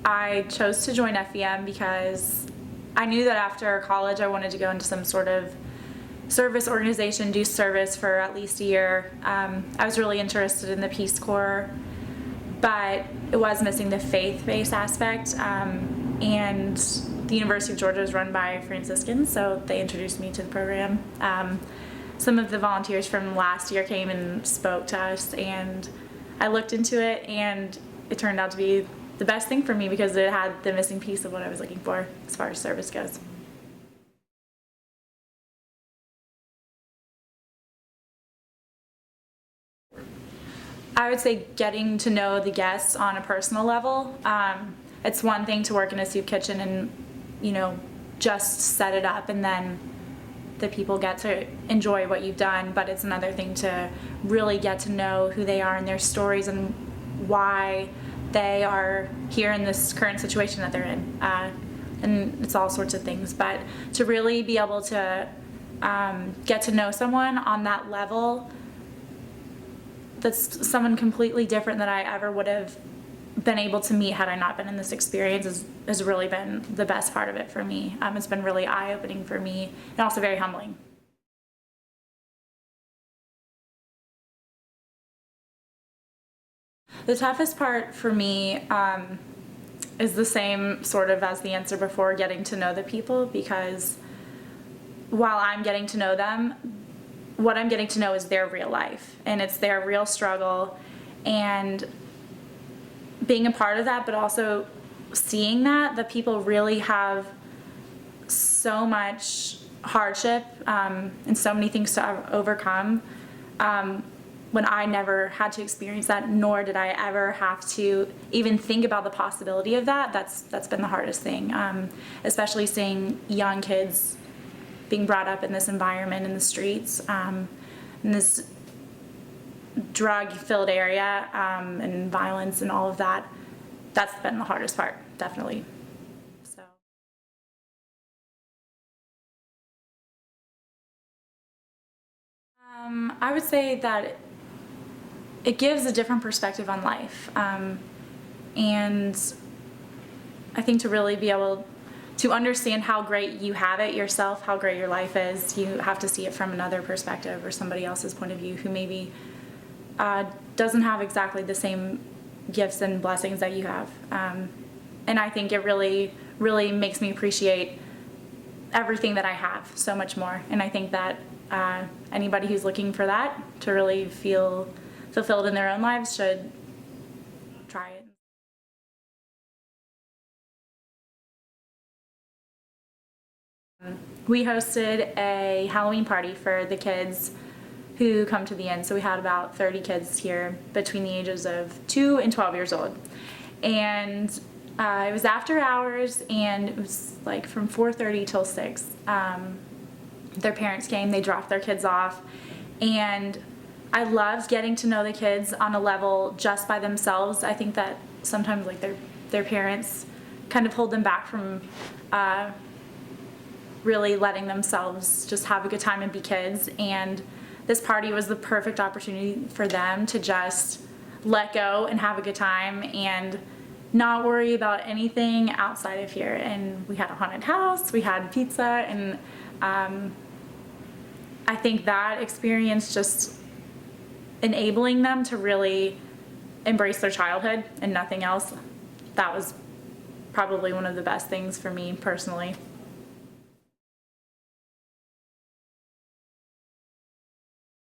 I chose to join FEM because I knew that after college I wanted to go into some sort of service organization, do service for at least a year. I was really interested in the Peace Corps, but it was missing the faith-based aspect. And the University of Georgia is run by Franciscans, so they introduced me to the program. Some of the volunteers from last year came and spoke to us, and I looked into it, and it turned out to be the best thing for me because it had the missing piece of what I was looking for as far as service goes. I would say getting to know the guests on a personal level. It's one thing to work in a soup kitchen and, just set it up and then the people get to enjoy what you've done, but it's another thing to really get to know who they are and their stories and why they are here in this current situation that they're in. And it's all sorts of things, but to really be able to get to know someone on that level that's someone completely different than I ever would have been able to meet had I not been in this experience has really been the best part of it for me. It's been really eye-opening for me and also very humbling. The toughest part for me is the same sort of as the answer before, getting to know the people, because while I'm getting to know them, what I'm getting to know is their real life and it's their real struggle, and being a part of that, but also seeing that the people really have so much hardship and so many things to overcome, when I never had to experience that, nor did I ever have to even think about the possibility of that. That's been the hardest thing, especially seeing young kids being brought up in this environment in the streets, in this drug-filled area, and violence and all of that. That's been the hardest part, definitely. So. I would say that it gives a different perspective on life, and I think to really be able to understand how great you have it yourself, how great your life is, you have to see it from another perspective or somebody else's point of view who maybe doesn't have exactly the same gifts and blessings that you have. And I think it really, really makes me appreciate everything that I have so much more. And I think that anybody who's looking for that, to really feel fulfilled in their own lives, should try it. We hosted a Halloween party for the kids who come to the inn. So we had about 30 kids here between the ages of 2 and 12 years old. And it was after hours, and it was like from 4:30 till 6. Their parents came, they dropped their kids off, and I loved getting to know the kids on a level just by themselves. I think that sometimes like their parents kind of hold them back from really letting themselves just have a good time and be kids. And this party was the perfect opportunity for them to just let go and have a good time and not worry about anything outside of here. And we had a haunted house, we had pizza, and I think that experience just enabling them to really embrace their childhood and nothing else, that was probably one of the best things for me personally.